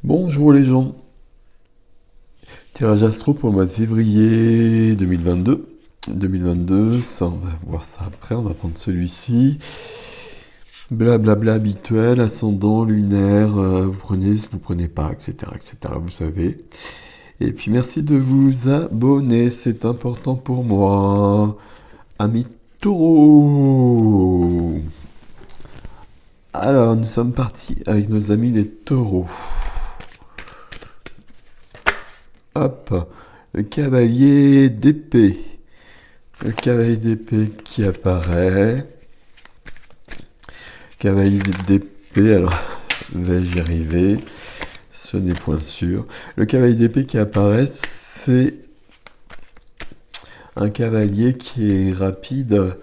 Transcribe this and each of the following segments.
Bonjour les gens, tirage astro pour le mois de février 2022. 2022, ça on va voir ça après, on va prendre celui-ci. Blablabla habituel, ascendant, lunaire, vous prenez pas, etc., etc., vous savez. Et puis merci de vous abonner, c'est important pour moi. Amis taureaux. Alors nous sommes partis avec nos amis les taureaux. Hop, le cavalier d'épée. Le cavalier d'épée qui apparaît. Cavalier d'épée, alors vais-je y arriver? Ce n'est point sûr. Le cavalier d'épée qui apparaît, c'est un cavalier qui est rapide,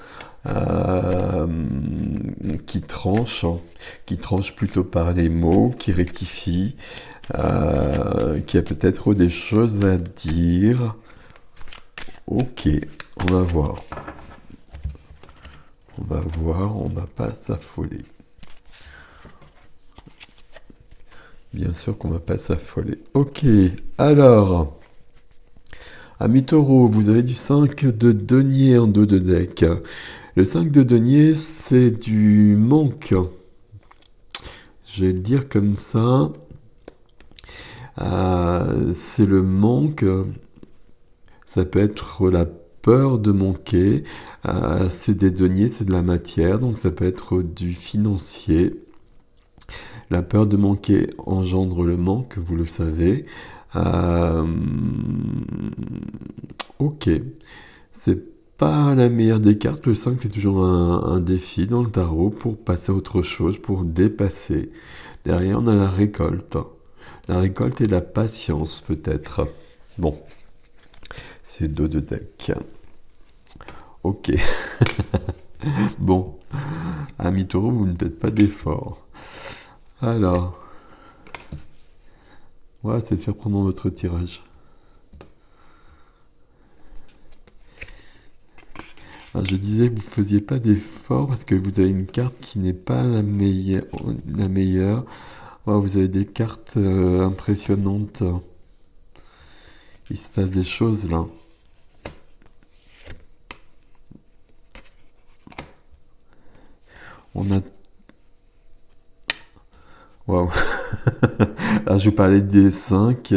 qui tranche plutôt par les mots, qui rectifie, qui a peut-être des choses à dire. Ok, on va voir. On va pas s'affoler. Bien sûr qu'on va pas s'affoler. Ok, alors, amis taureaux, vous avez du 5 de denier en dos de deck. Le 5 de denier, c'est du manque. Je vais le dire comme ça. C'est le manque. Ça peut être la peur de manquer. C'est des deniers, c'est de la matière, donc ça peut être du financier. La peur de manquer engendre le manque, vous le savez. Ok, c'est pas la meilleure des cartes. Le 5, c'est toujours un défi dans le tarot pour passer à autre chose, pour dépasser. Derrière, on a la récolte. La récolte et la patience, peut-être. Bon, c'est dos de deck. Ok. Bon, amis taureau, vous ne faites pas d'efforts. Alors, ouais, c'est surprenant votre tirage. Alors, je disais que vous faisiez pas d'efforts parce que vous avez une carte qui n'est pas la meilleure. Ouais, vous avez des cartes impressionnantes. Il se passe des choses là. On a... Waouh. Là, je vous parlais des 5.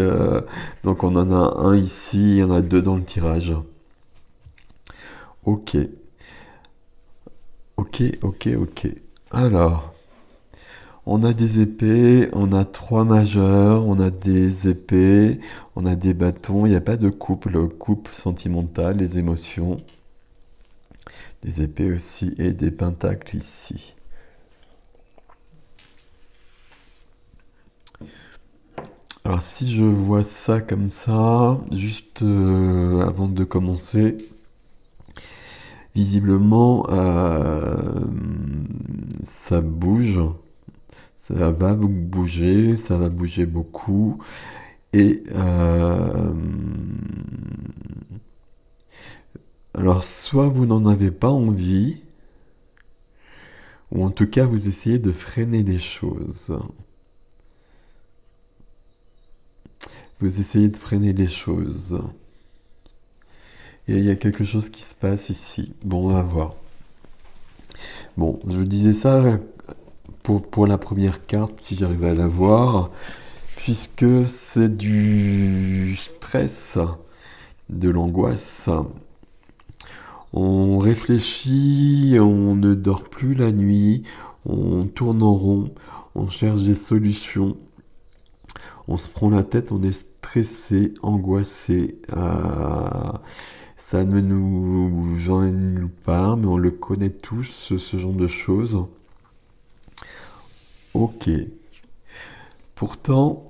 Donc on en a un ici, il y en a deux dans le tirage. Ok. Ok. Alors, on a des épées, on a 3 majeurs, on a des épées, on a des bâtons. Il n'y a pas de couple sentimental, les émotions. Des épées aussi et des pentacles ici. Alors si je vois ça comme ça, juste avant de commencer, visiblement ça bouge, ça va bouger beaucoup. Et alors soit vous n'en avez pas envie, ou en tout cas vous essayez de freiner les choses. Vous essayez de freiner les choses. Et il y a quelque chose qui se passe ici. Bon, on va voir. Bon, je vous disais ça pour la première carte, si j'arrivais à la voir, puisque c'est du stress, de l'angoisse. On réfléchit, on ne dort plus la nuit, on tourne en rond, on cherche des solutions, on se prend la tête, on est stressé, angoissé. Ça ne nous emmène nulle part, mais on le connaît tous, ce genre de choses. Ok. Pourtant,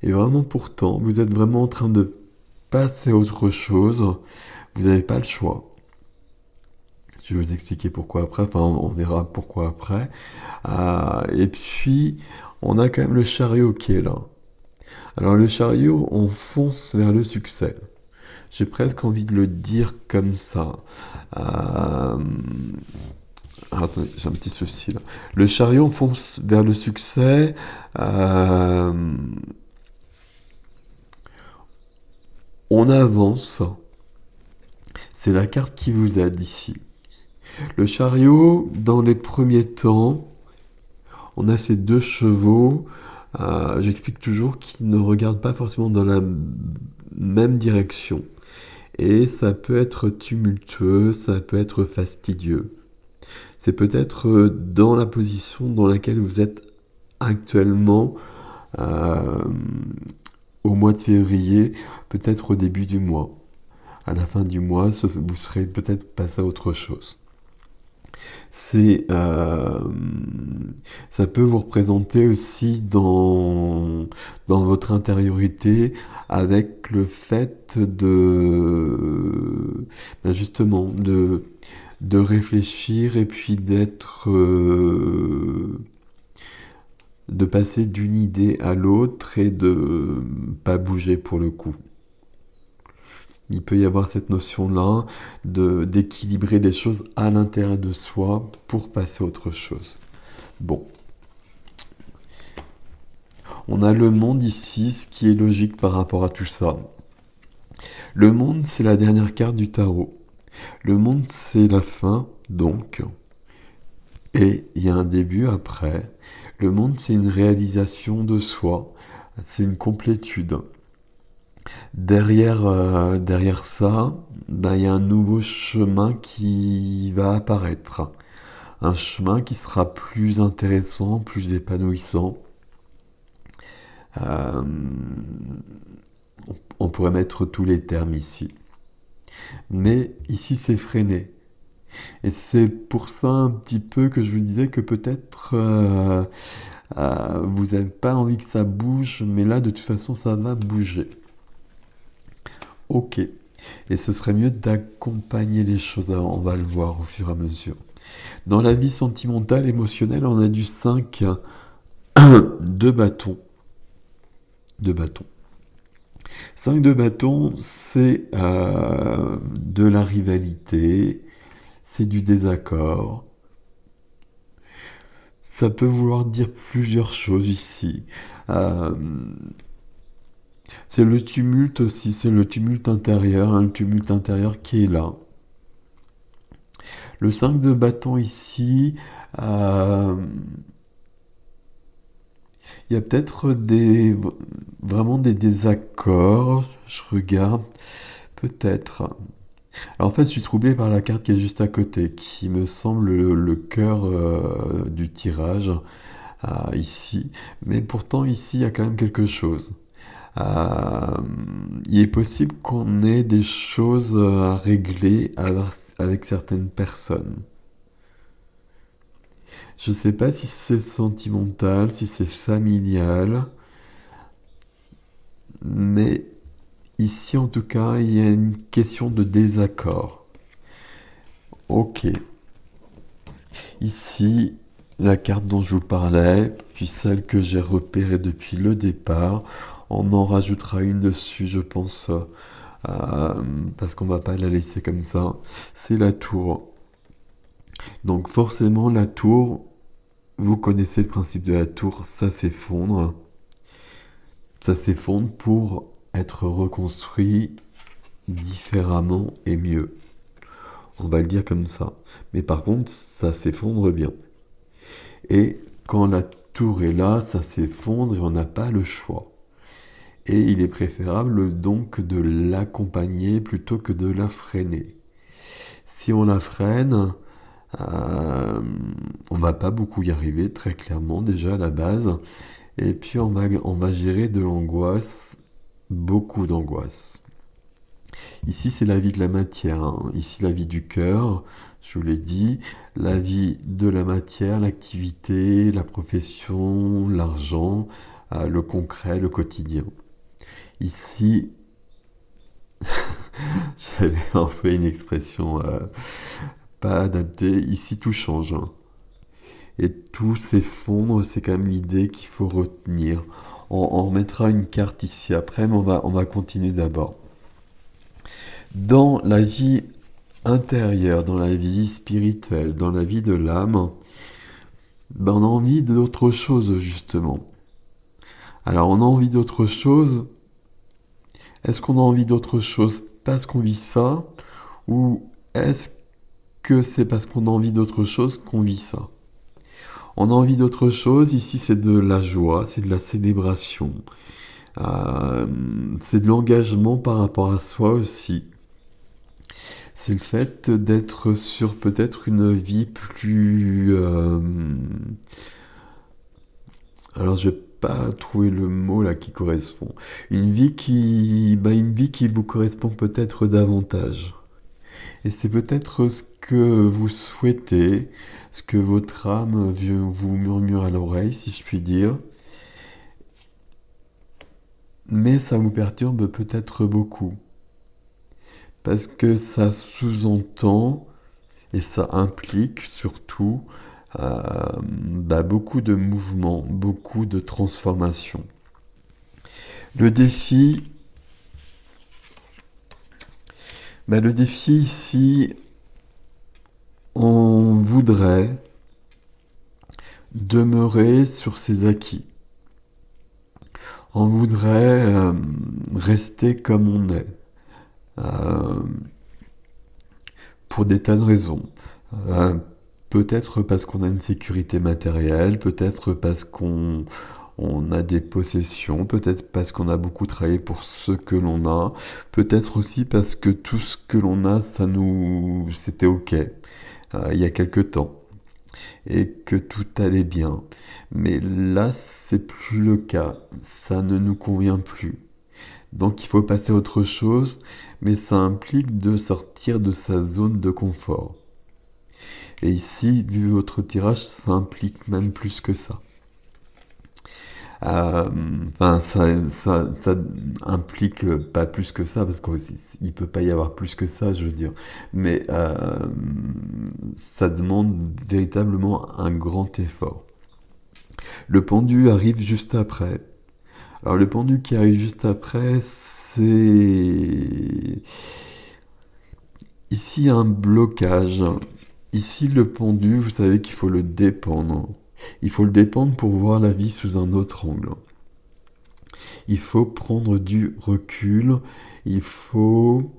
et vraiment pourtant, vous êtes vraiment en train de passer à autre chose. Vous n'avez pas le choix. Je vais vous expliquer pourquoi après, enfin on verra pourquoi après. Et puis, on a quand même le chariot qui est là. Alors le chariot, on fonce vers le succès. J'ai presque envie de le dire comme ça. Ah, attendez, j'ai un petit souci là. Le chariot fonce vers le succès. euh, on avance. C'est la carte qui vous aide ici. Le chariot, dans les premiers temps, on a ces deux chevaux. J'explique toujours qu'ils ne regardent pas forcément dans la même direction. Et ça peut être tumultueux, ça peut être fastidieux. C'est peut-être dans la position dans laquelle vous êtes actuellement euh, au mois de février, peut-être au début du mois. À la fin du mois, vous serez peut-être passé à autre chose. C'est, ça peut vous représenter aussi dans votre intériorité avec le fait de, ben justement, de réfléchir et puis de passer d'une idée à l'autre et de pas bouger pour le coup. Il peut y avoir cette notion-là d'équilibrer les choses à l'intérieur de soi pour passer à autre chose. Bon. On a le monde ici, ce qui est logique par rapport à tout ça. Le monde, c'est la dernière carte du tarot. Le monde, c'est la fin, donc. Et il y a un début après. Le monde, c'est une réalisation de soi. C'est une complétude. Derrière ça, ben, il y a un nouveau chemin qui va apparaître. Un chemin qui sera plus intéressant, plus épanouissant. Euh, on pourrait mettre tous les termes ici. Mais ici, c'est freiné. Et c'est pour ça un petit peu que je vous disais que peut-être vous n'avez pas envie que ça bouge, mais là, de toute façon, ça va bouger. Ok. Et ce serait mieux d'accompagner les choses, on va le voir au fur et à mesure. Dans la vie sentimentale, émotionnelle, on a du 5 de bâton. De bâton. 5 de bâton, c'est de la rivalité, c'est du désaccord. Ça peut vouloir dire plusieurs choses ici. Euh, c'est le tumulte aussi, c'est le tumulte intérieur, hein, le tumulte intérieur qui est là. Le 5 de bâton ici, euh, il y a peut-être vraiment des désaccords, je regarde, peut-être. Alors en fait, je suis troublé par la carte qui est juste à côté, qui me semble le cœur du tirage, ici. Mais pourtant, ici, il y a quand même quelque chose. Euh, il est possible qu'on ait des choses à régler avec certaines personnes. Je ne sais pas si c'est sentimental, si c'est familial, mais ici en tout cas, il y a une question de désaccord. Ok. Ici, la carte dont je vous parlais, puis celle que j'ai repérée depuis le départ, on en rajoutera une dessus, je pense, parce qu'on va pas la laisser comme ça. C'est la tour. Donc forcément, la tour, vous connaissez le principe de la tour, ça s'effondre. Ça s'effondre pour être reconstruit différemment et mieux. On va le dire comme ça. Mais par contre, ça s'effondre bien. Et quand la tour est là, ça s'effondre et on n'a pas le choix. Et il est préférable donc de l'accompagner plutôt que de la freiner. Si on la freine, on va pas beaucoup y arriver, très clairement, déjà à la base. Et puis on va gérer de l'angoisse, beaucoup d'angoisse. Ici, c'est la vie de la matière, hein. Ici, la vie du cœur, je vous l'ai dit, la vie de la matière, l'activité, la profession, l'argent, le concret, le quotidien. Ici, j'avais employé une expression pas adaptée. Ici, tout change, hein. Et tout s'effondre, c'est quand même l'idée qu'il faut retenir. On remettra une carte ici après, mais on va continuer d'abord. Dans la vie intérieure, dans la vie spirituelle, dans la vie de l'âme, ben on a envie d'autre chose, justement. Alors, on a envie d'autre chose. Est-ce qu'on a envie d'autre chose parce qu'on vit ça? Ou est-ce que c'est parce qu'on a envie d'autre chose qu'on vit ça? On a envie d'autre chose, ici c'est de la joie, c'est de la célébration, euh, c'est de l'engagement par rapport à soi aussi. C'est le fait d'être sur peut-être une vie plus... alors je vais pas trouver le mot là qui correspond. Une vie qui vous correspond peut-être davantage. Et c'est peut-être ce que vous souhaitez, ce que votre âme vous murmure à l'oreille, si je puis dire. Mais ça vous perturbe peut-être beaucoup. Parce que ça sous-entend, et ça implique surtout, beaucoup de mouvements, beaucoup de transformations. Le défi, le défi ici, on voudrait demeurer sur ses acquis. On voudrait rester comme on est. Pour des tas de raisons. Euh, Peut-être parce qu'on a une sécurité matérielle, peut-être parce qu'on a des possessions, peut-être parce qu'on a beaucoup travaillé pour ce que l'on a, peut-être aussi parce que tout ce que l'on a, c'était ok il y a quelque temps et que tout allait bien. Mais là, c'est plus le cas, ça ne nous convient plus. Donc il faut passer à autre chose, mais ça implique de sortir de sa zone de confort. Et ici, vu votre tirage, ça implique même plus que ça. Ça implique pas plus que ça, parce qu'il peut pas y avoir plus que ça, je veux dire. Mais ça demande véritablement un grand effort. Le pendu arrive juste après. Alors le pendu qui arrive juste après, c'est ici un blocage. Ici le pendu, vous savez qu'il faut le dépendre. Il faut le dépendre pour voir la vie sous un autre angle. Il faut prendre du recul. Il faudrait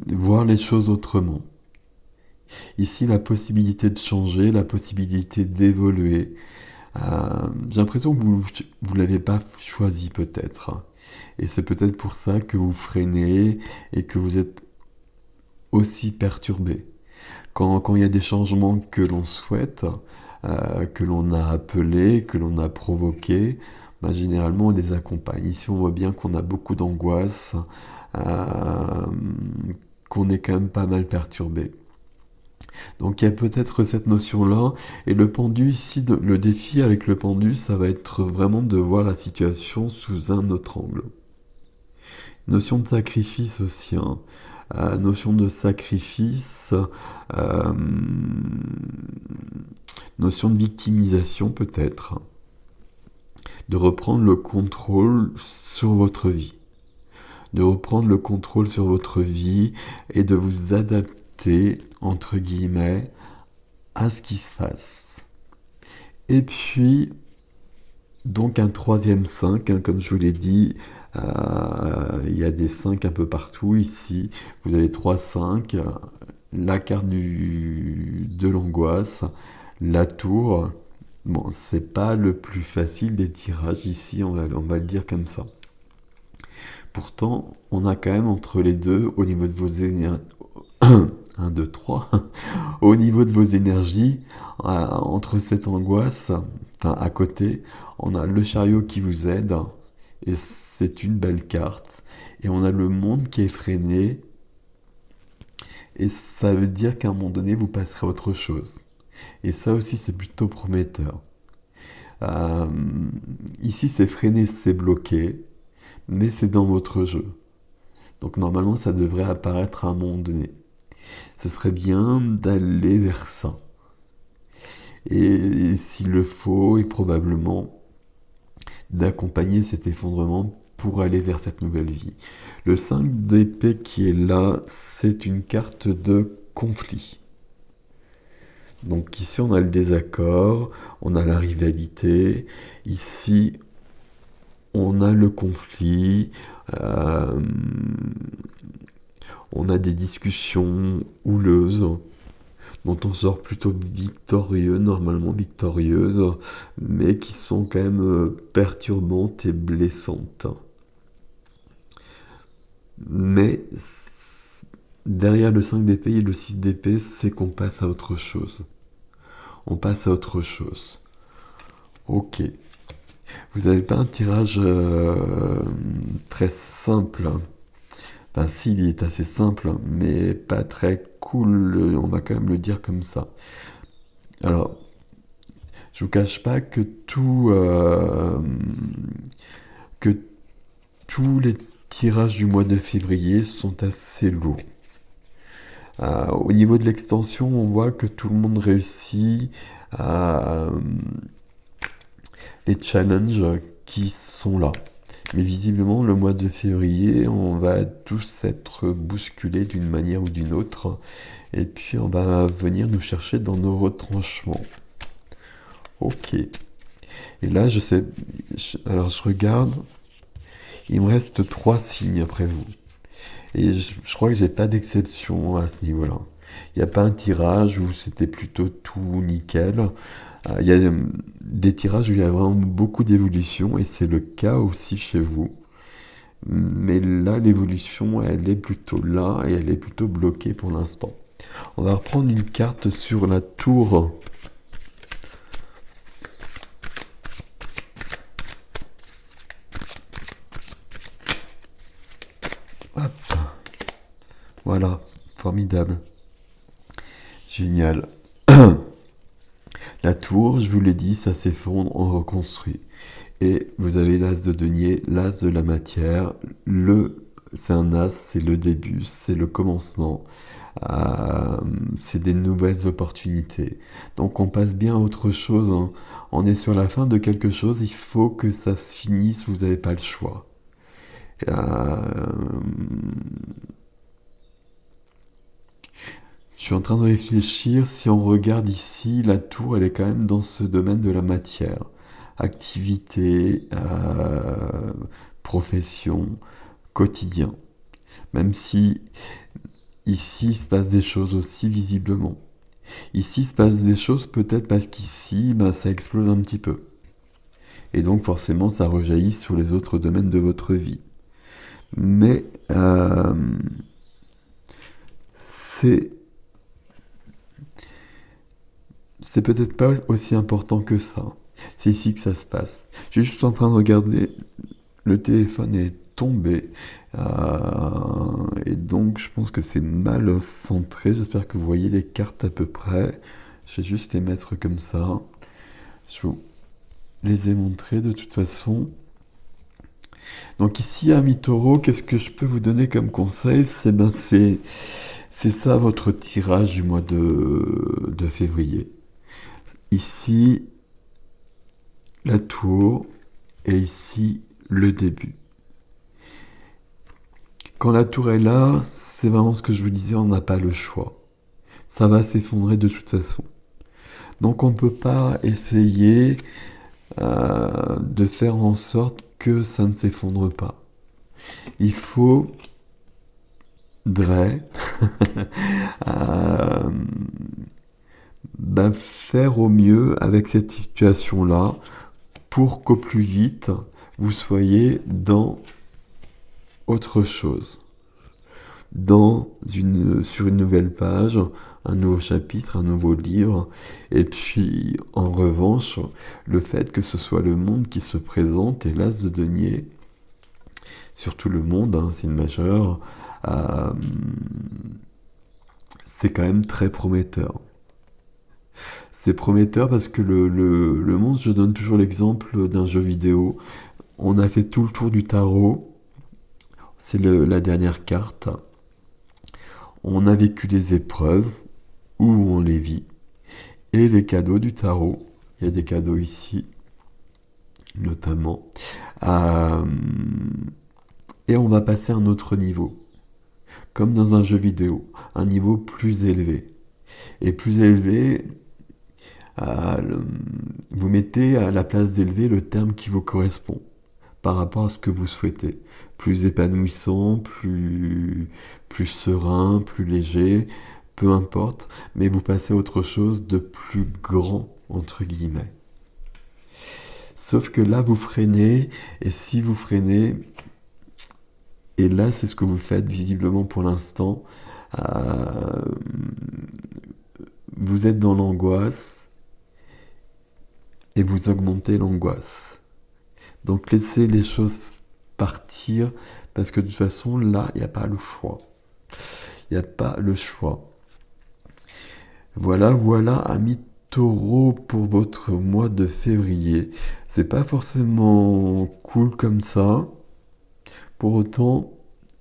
voir les choses autrement. Ici, la possibilité de changer, la possibilité d'évoluer. J'ai l'impression que vous ne l'avez pas choisi peut-être. Et c'est peut-être pour ça que vous freinez et que vous êtes aussi perturbé. Quand il y a des changements que l'on souhaite, que l'on a appelés, que l'on a provoqués, généralement on les accompagne. Ici on voit bien qu'on a beaucoup d'angoisse, qu'on est quand même pas mal perturbé. Donc il y a peut-être cette notion-là, et le pendu ici, le défi avec le pendu, ça va être vraiment de voir la situation sous un autre angle. Notion de sacrifice aussi, hein. Notion de sacrifice, notion de victimisation peut-être, de reprendre le contrôle sur votre vie, de reprendre le contrôle sur votre vie et de vous adapter, entre guillemets, à ce qui se passe. Et puis, donc un troisième 5, hein, comme je vous l'ai dit, il y a des 5 un peu partout ici. Vous avez 3 5, la carte de l'angoisse, la tour. Bon, c'est pas le plus facile des tirages ici, on va le dire comme ça. Pourtant, on a quand même entre les deux, au niveau de vos énergies, 1, 2, 3, au niveau de vos énergies, entre cette angoisse, à côté, on a le chariot qui vous aide, et c'est une belle carte. Et on a le monde qui est freiné, et ça veut dire qu'à un moment donné, vous passerez à autre chose. Et ça aussi, c'est plutôt prometteur. Ici, c'est freiné, c'est bloqué, mais c'est dans votre jeu. Donc normalement, ça devrait apparaître à un moment donné. Ce serait bien d'aller vers ça. Et s'il le faut, et probablement d'accompagner cet effondrement pour aller vers cette nouvelle vie. Le 5 d'épée qui est là, c'est une carte de conflit. Donc ici, on a le désaccord, on a la rivalité. Ici, on a le conflit. euh, on a des discussions houleuses dont on sort plutôt victorieux, normalement victorieuses, mais qui sont quand même perturbantes et blessantes. Mais derrière le 5 d'épée et le 6 d'épée, c'est qu'on passe à autre chose. On passe à autre chose. Ok. Vous n'avez pas un tirage très simple. Enfin, si, il est assez simple, mais pas très cool. On va quand même le dire comme ça. Alors, je vous cache pas que tous les tirages du mois de février sont assez lourds. Au niveau de l'extension, on voit que tout le monde réussit à les challenges qui sont là. Mais visiblement, le mois de février, on va tous être bousculés d'une manière ou d'une autre. Et puis, on va venir nous chercher dans nos retranchements. Ok. Et là, je sais... Alors, je regarde. Il me reste 3 signes après vous. Et je crois que j'ai pas d'exception à ce niveau-là. Il n'y a pas un tirage où c'était plutôt tout nickel. Il y a des tirages où il y a vraiment beaucoup d'évolution et c'est le cas aussi chez vous. Mais là, l'évolution, elle est plutôt là et elle est plutôt bloquée pour l'instant. On va reprendre une carte sur la tour. Hop. Voilà, formidable. Génial. La tour, je vous l'ai dit, ça s'effondre, on reconstruit. Et vous avez l'as de denier, l'as de la matière. C'est un as, c'est le début, c'est le commencement. C'est des nouvelles opportunités. Donc on passe bien à autre chose, hein. On est sur la fin de quelque chose, il faut que ça se finisse, vous n'avez pas le choix. Euh, Je suis en train de réfléchir, si on regarde ici, la tour, elle est quand même dans ce domaine de la matière. Activité, profession, quotidien. Même si ici, il se passe des choses aussi visiblement. Ici, il se passe des choses peut-être parce qu'ici, ben, ça explose un petit peu. Et donc forcément, ça rejaillit sur les autres domaines de votre vie. Mais c'est c'est peut-être pas aussi important que ça. C'est ici que ça se passe. Je suis juste en train de regarder. Le téléphone est tombé. Et donc, je pense que c'est mal centré. J'espère que vous voyez les cartes à peu près. Je vais juste les mettre comme ça. Je vous les ai montrées de toute façon. Donc ici, ami Taureau, qu'est-ce que je peux vous donner comme conseil? C'est ça votre tirage du mois de février. Ici, la tour, et ici, le début. Quand la tour est là, c'est vraiment ce que je vous disais, on n'a pas le choix. Ça va s'effondrer de toute façon. Donc on ne peut pas essayer de faire en sorte que ça ne s'effondre pas. Il faudrait faire au mieux avec cette situation-là pour qu'au plus vite, vous soyez dans autre chose. Sur une nouvelle page, un nouveau chapitre, un nouveau livre. Et puis, en revanche, le fait que ce soit le monde qui se présente, et l'as de denier, surtout le monde, hein, c'est une majeure, c'est quand même très prometteur. C'est prometteur parce que le monde, je donne toujours l'exemple d'un jeu vidéo. On a fait tout le tour du tarot. C'est la dernière carte. On a vécu les épreuves, où on les vit, et les cadeaux du tarot. Il y a des cadeaux ici. notamment. Euh, et on va passer à un autre niveau, comme dans un jeu vidéo, un niveau plus élevé. Et plus élevé, vous mettez à la place d'élevé le terme qui vous correspond par rapport à ce que vous souhaitez. Plus épanouissant, plus serein, plus léger, peu importe, mais vous passez à autre chose de plus grand, entre guillemets. Sauf que là, vous freinez, et si vous freinez, et là, c'est ce que vous faites visiblement pour l'instant, euh, vous êtes dans l'angoisse, et vous augmentez l'angoisse. Donc laissez les choses partir, parce que de toute façon, là, il n'y a pas le choix. Il n'y a pas le choix. Voilà, amis taureaux, pour votre mois de février. C'est pas forcément cool comme ça. Pour autant,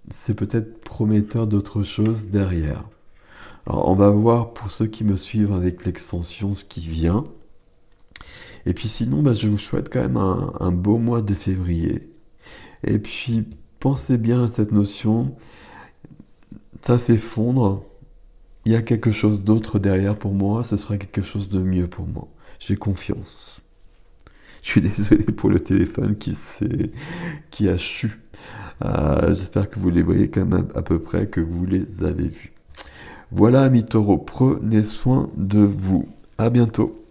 c'est peut-être prometteur d'autre chose derrière. Alors, on va voir pour ceux qui me suivent avec l'extension ce qui vient. Et puis sinon, je vous souhaite quand même un beau mois de février. Et puis, pensez bien à cette notion, ça s'effondre, il y a quelque chose d'autre derrière pour moi, ce sera quelque chose de mieux pour moi. J'ai confiance. Je suis désolé pour le téléphone qui a chu. J'espère que vous les voyez quand même à peu près, que vous les avez vus. Voilà, amis taureaux, prenez soin de vous. À bientôt.